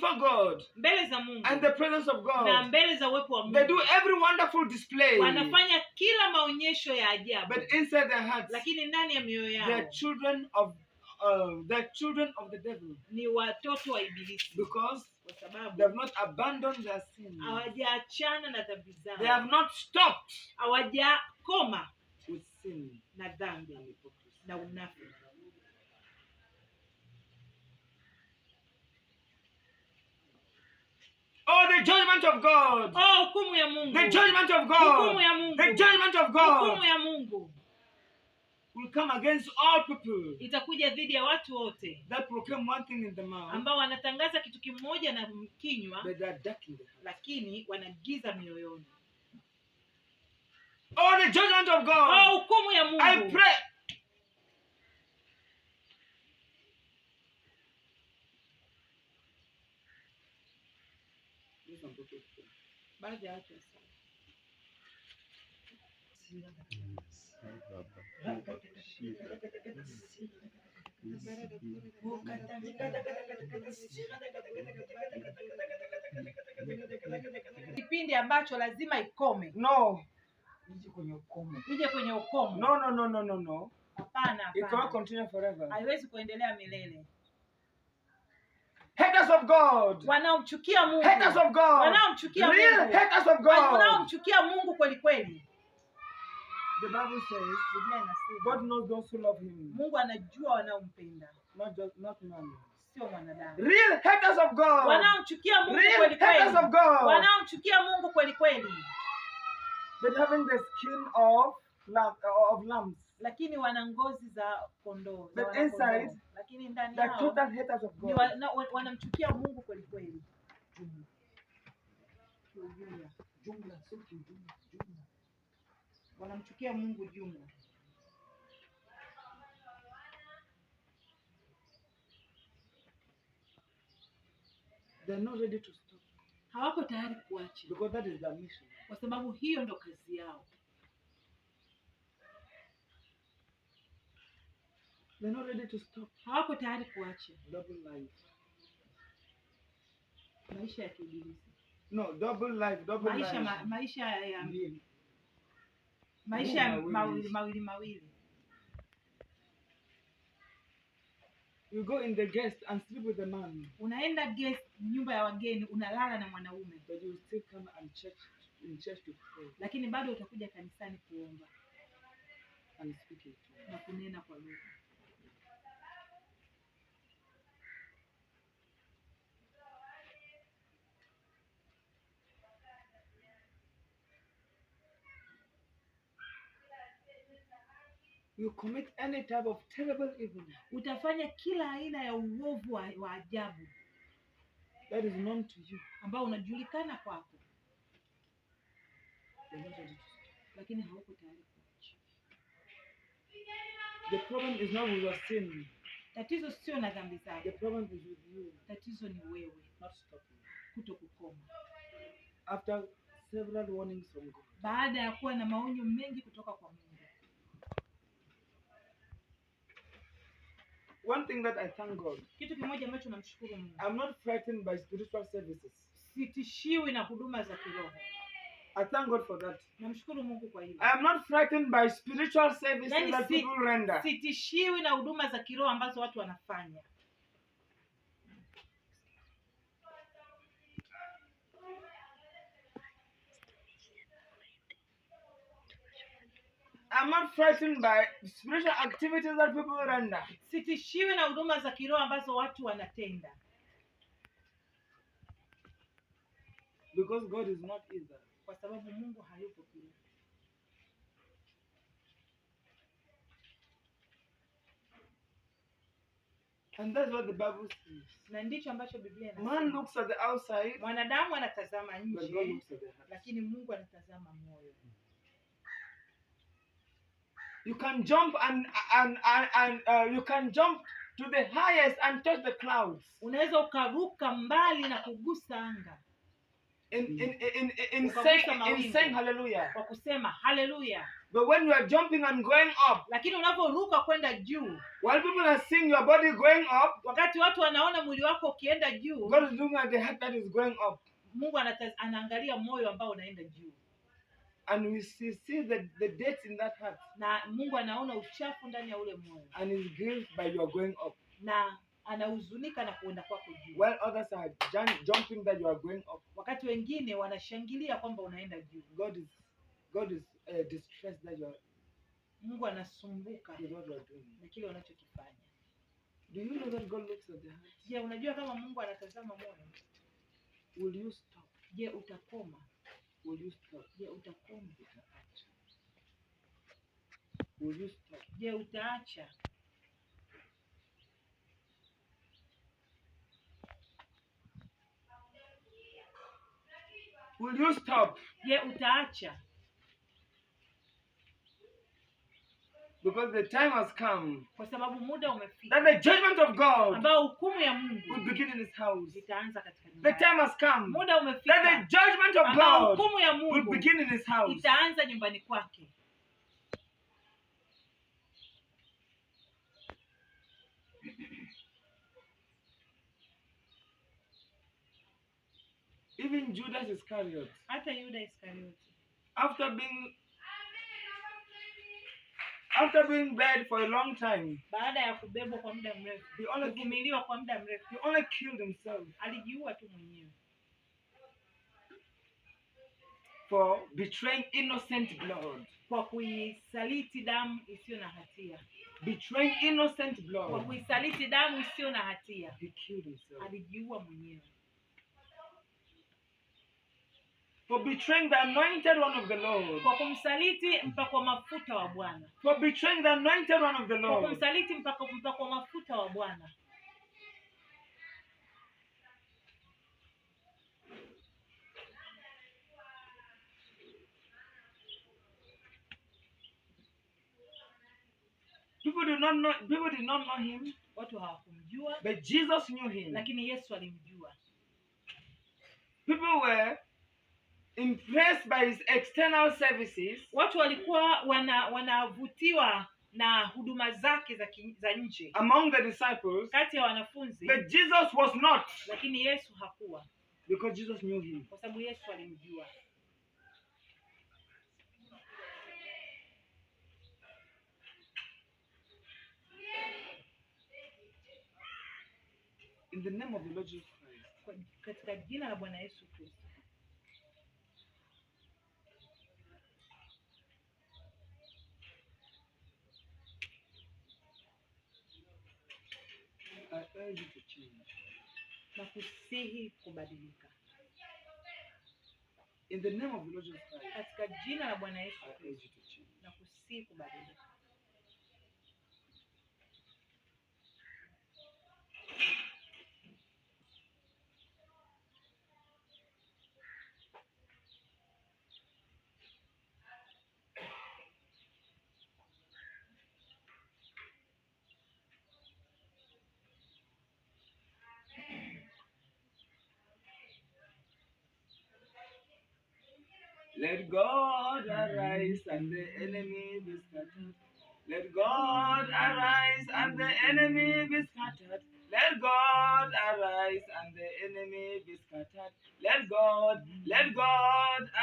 before God mbele za Mungu and the presence of na God. mbele za uwepo wa They Mungu. do every wonderful display. Wanafanya kila maonyesho ya ajabu. But inside their hearts, Lakini ndani ya mioyo yao they're children of the devil. ni watoto wa Ibilisi. Because Kwa sababu they have not abandoned their sin. hawajaachana na dhambi zao. They have not stopped Hawajakoma with sin na dhambi na unafiki. Oh, the judgment of God. Oh, hukumu ya Mungu. The judgment of God. Hukumu ya Mungu. The judgment of God Hukumu ya Mungu will come against all people itakuja dhidi ya watu wote that proclaim one thing in the mouth, ambao wanatangaza kitu kimoja na kinywa, but they are dark in the heart. lakini wanagiza mioyoni. Oh, the judgment of God. Oh, hukumu ya Mungu. I pray. Baadhi ya watu kipindi ambacho lazima ikome. No. Ije kwenye ukomo. No. Hapana, It cannot continue forever. haiwezi kuendelea milele. Haters of God. Wanaomchukia Mungu. Haters of God. Wanaomchukia Mungu. Real haters of God. Wanaomchukia Mungu kweli kweli. The Bible says Biblia inasema God knows those who love him. Mungu anajua wanaompenda. Not man. Sio mwanadamu. Real haters of God. Wanaomchukia Mungu Real kweli haters kweli. of God. Wanaomchukia Mungu kweli kweli. But having the skin of lambs. Lakini wana ngozi za kondoo. But inside, lakini ndani they're yao total haters of ni God. wanamchukia Mungu kweli kweli. Jumla. Wanamchukia Mungu jumla. They're not ready to stop. Hawako tayari kuacha. Because that is their mission. Kwa sababu hiyo ndo kazi yao. They're not ready to stop. Hawako tayari kuacha. Double life. Maisha ya kiibilisi. No, double life. Maisha mawili. You go in the guest and sleep with a man. Unaenda guest, nyumba ya wageni, unalala na mwanaume. But you still come and in church to pray. Lakini bado utakuja kanisani kuomba. And speak it. Na kunena kwa lugha. You commit any type of terrible evil. Utafanya kila aina ya uovu wa ajabu. That is known to you. Ambao unajulikana kwako. Lakini hauko tayari kuacha. The problem is not with your sin. Tatizo sio na dhambi zako. The problem is with you. Tatizo ni wewe. Not stopping. Kutokukoma. After several warnings from God. Baada ya kuwa na maonyo mengi kutoka kwa Mungu. One thing that I thank God. Kitu kimoja ambacho namshukuru Mungu. I'm not frightened by spiritual services. Sitishiwi na huduma za kiroho. I thank God for that. Namshukuru Mungu kwa hilo. I am not frightened by spiritual services that people render. Sitishiwi na huduma za kiroho ambazo watu wanafanya. I'm not frightened by spiritual activities that people render. Sitishiwi na huduma za kiroho ambazo watu wanatenda. Because God is not either. Kwa sababu Mungu hayupo pia. And that's what the Bible says. Na ndicho ambacho Biblia inasema. Man looks at the outside. Mwanadamu anatazama nje. But God looks at the heart. Lakini Mungu anatazama moyo. You can jump and you can jump to the highest and touch the clouds. Unaweza ukaruka mbali na kugusa anga. in Ukagusa mawingu. saying hallelujah. Kwa kusema haleluya. But when you are jumping and going up, Lakini unaporuka kwenda juu, while people are seeing your body going up, wakati watu wanaona mwili wako ukienda juu, God is looking at the heart that is going up. Mungu anaangalia moyo ambao unaenda juu. And we see the dates in that heart. Na Mungu anaona uchafu ndani ya ule moyo. And is grieved by your going up. Na anahuzunika na kuenda kwako juu. While others are jumping that you are going up. Wakati wengine wanashangilia kwamba unaenda juu. God is distressed that you are. Mungu anasumbuka with what you are doing. na kile unachokifanya. Do you know that God looks at the heart? Je, unajua kama Mungu anatazama moyo? Will you stop? Je, utakoma? Will you stop? Je, utakoma? Will you stop? Je, utaacha? Will you stop? Je, utaacha? Because the time has come Kwa sababu muda that umefika the judgment of God ambao hukumu ya Mungu will begin in his house. itaanza katika The nyumba. time has come Muda that umefika the judgment of ambao God hukumu ya will Mungu begin in his house. itaanza nyumbani kwake. Even Judas Iscariot, Hata Yuda Iskarioti, after being bad for a long time, baada ya kubebwa kwa muda mrefu, kuvumiliwa kwa muda mrefu, he only killed himself alijiua tu mwenyewe for betraying innocent blood. kwa kuisaliti damu isiyo na hatia. Betraying innocent Kwa blood. kuisaliti damu isiyo na hatia, He killed himself. alijiua mwenyewe. For betraying the anointed one of the Lord. Kwa kumsaliti mpakwa mafuta wa Bwana. For betraying the anointed one of the Kwa Lord. kumsaliti mpakwa mafuta wa Bwana. People did not know him, Watu hawakumjua, but Jesus knew him. lakini Yesu alimjua. People were impressed by his external services, Watu walikuwa wanavutiwa na huduma zake za nje among the disciples, kati ya wanafunzi, but Jesus was not, lakini Yesu hakuwa, because Jesus knew him. kwa sababu Yesu alimjua. In the name of the Lord Jesus Christ, Katika jina la Bwana Yesu Kristo, I urge you to change. na kusihi kubadilika. In the name of the Lord Jesus Christ, Katika jina la Bwana Yesu I urge Kristo, you to change. na kusihi kubadilika. Let God arise and the enemy be scattered. Let God arise and the enemy be scattered. Let God arise and the enemy be scattered. Let God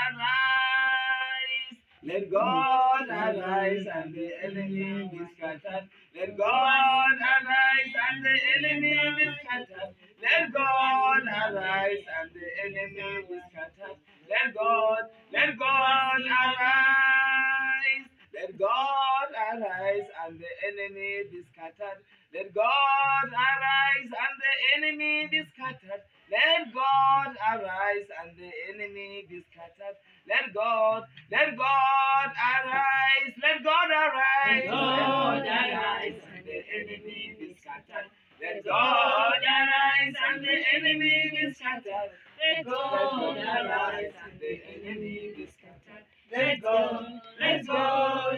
arise. Let God arise and the enemy be scattered. Let God arise and the enemy be scattered. Let God arise and the enemy be scattered. Let God arise. Let God arise and the enemy be scattered. Let God arise and the enemy be scattered. Let God arise and the enemy be scattered. Let God arise. Let God arise. Let God arise and the enemy be scattered. Let God arise and the enemy be scattered. Let God arise and the enemy be scattered. Let God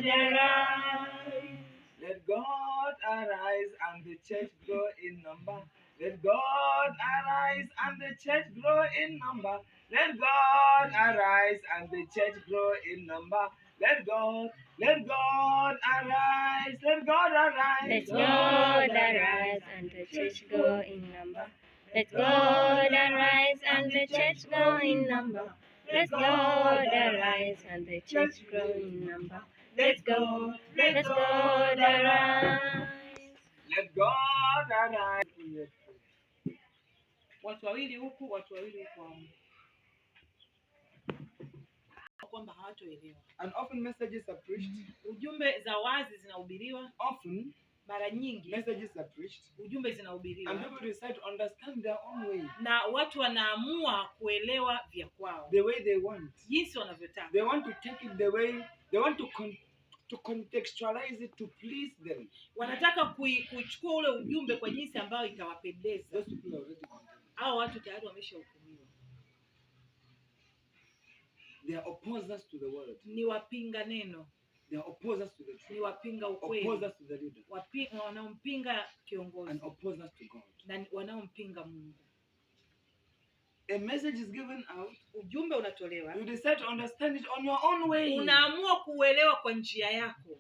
arise. Let God arise and the church grow in number. Let God God arise and the church grow in number. Let God arise and the church grow in number. Let God arise. Let God arise. Let God arise and the church grow in number. Let God arise and the church grow in number. Let God arise and the church grow in number. Let God arise. Let God arise. Watu wawili huku, watu wawili huku, kwamba hawatoelewa. And often messages are preached. Ujumbe za wazi zinahubiriwa. Often mara nyingi messages are preached. Ujumbe zinahubiriwa. And people decide to understand their own way. Na watu wanaamua kuelewa vya kwao. The way they want. Jinsi wanavyotaka. They want to take it the way they want to contextualize it to please them. Wanataka kuchukua ule ujumbe kwa jinsi ambayo itawapendeza. Those people are already condemned. Hao watu tayari wameshahukumiwa. They are opposers to the word. Ni wapinga neno. They are opposers to the truth. Ni wapinga ukweli. Opposers to the leader. Wanaompinga kiongozi. And opposers to God. Na wanaompinga Mungu. A message is given out. Ujumbe unatolewa. You decide to understand it on your own way. Unaamua kuelewa kwa njia yako.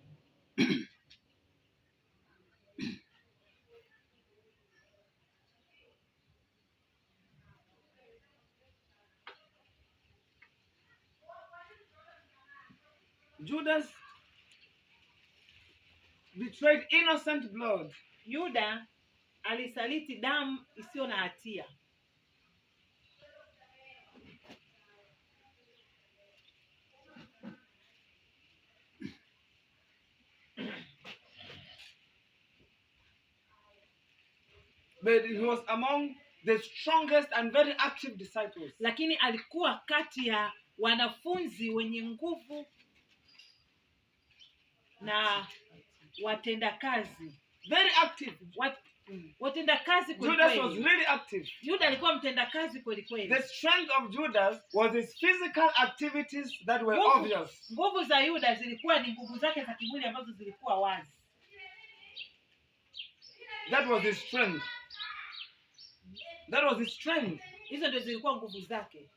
Judas betrayed innocent blood. Yuda alisaliti damu isiyo na hatia. But he was among the strongest and very active disciples. Lakini alikuwa kati ya wanafunzi wenye nguvu na watenda kazi. Very active. Watenda kazi kweli Judas kweli. was really active. Yuda alikuwa mtenda kazi kweli kweli. The strength of Judas was his physical activities that were obvious. Nguvu za Yuda zilikuwa ni nguvu zake za kimwili ambazo zilikuwa wazi. That was his strength. That was his strength. Hizo ndio zilikuwa nguvu zake.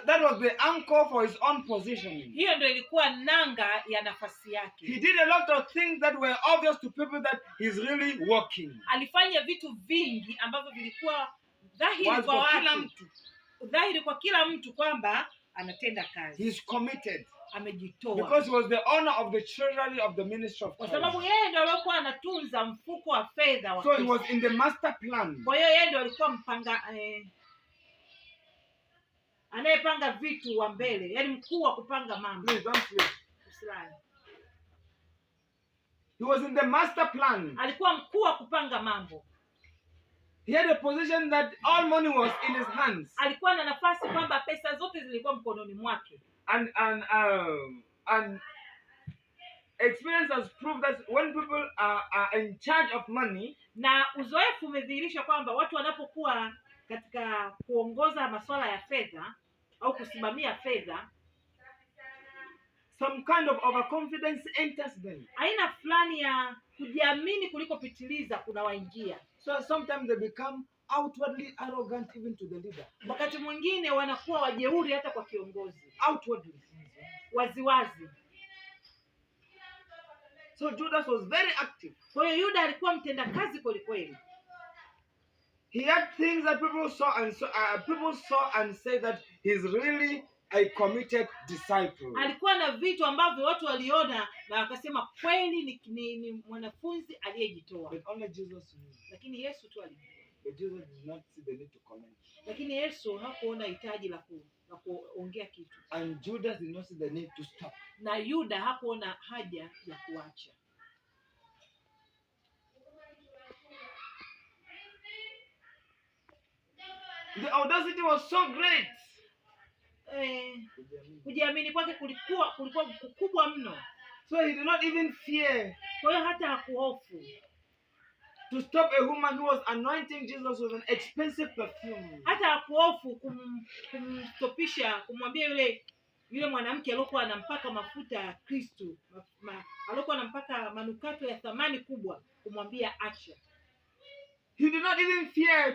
That was the anchor for his own positioning. Hiyo ndio ilikuwa nanga ya nafasi yake. He did a lot of things that were obvious to people that he's really working. Alifanya vitu vingi ambavyo vilikuwa dhahiri kwa watu. Dhahiri kwa kila mtu kwamba anatenda kazi. He's committed. Amejitoa. Because he was the owner of the treasury of the ministry of Christ. Kwa sababu yeye ndio alikuwa anatunza mfuko wa fedha wa Kristo. So he was in the master plan. Kwa hiyo yeye ndio alikuwa mpanga anayepanga vitu wa mbele, yani mkuu wa kupanga mambo. Please don't sleep. Usilale. He was in the master plan. Alikuwa mkuu wa kupanga mambo. He had a position that all money was in his hands. Alikuwa na nafasi kwamba pesa zote zilikuwa mkononi mwake. And experience has proved that when people are in charge of money, na uzoefu umedhihirisha kwamba watu wanapokuwa katika kuongoza masuala ya fedha au kusimamia fedha, some kind of overconfidence enters them. Aina fulani ya kujiamini kuliko pitiliza kuna waingia. So sometimes they become outwardly arrogant even to the leader. Wakati mwingine wanakuwa wajeuri hata kwa kiongozi. Outwardly. Waziwazi. So Judas was very active. Kwa hiyo Yuda alikuwa mtenda kazi kweli kweli. He had things that people saw and said that he's really a committed disciple. Alikuwa na vitu ambavyo watu waliona na wakasema kweli ni mwanafunzi aliyejitoa. But only Jesus knew. Lakini Yesu tu alijua. But Jesus did not see the need to comment. Lakini Yesu hakuona hitaji la kuongea kitu. And Judas did not see the need to stop. Na Yuda hakuona haja ya kuacha. The audacity was so great. Kujiamini kwake kulikuwa kukubwa mno. So he did not even fear. Kwa hiyo hata hakuhofu. To stop a woman who was anointing Jesus with an expensive perfume. Hata hakuhofu kumwambia yule mwanamke aliyokuwa anampaka mafuta ya Kristo, aliyokuwa anampaka manukato ya thamani kubwa, kumwambia acha. He did not even fear to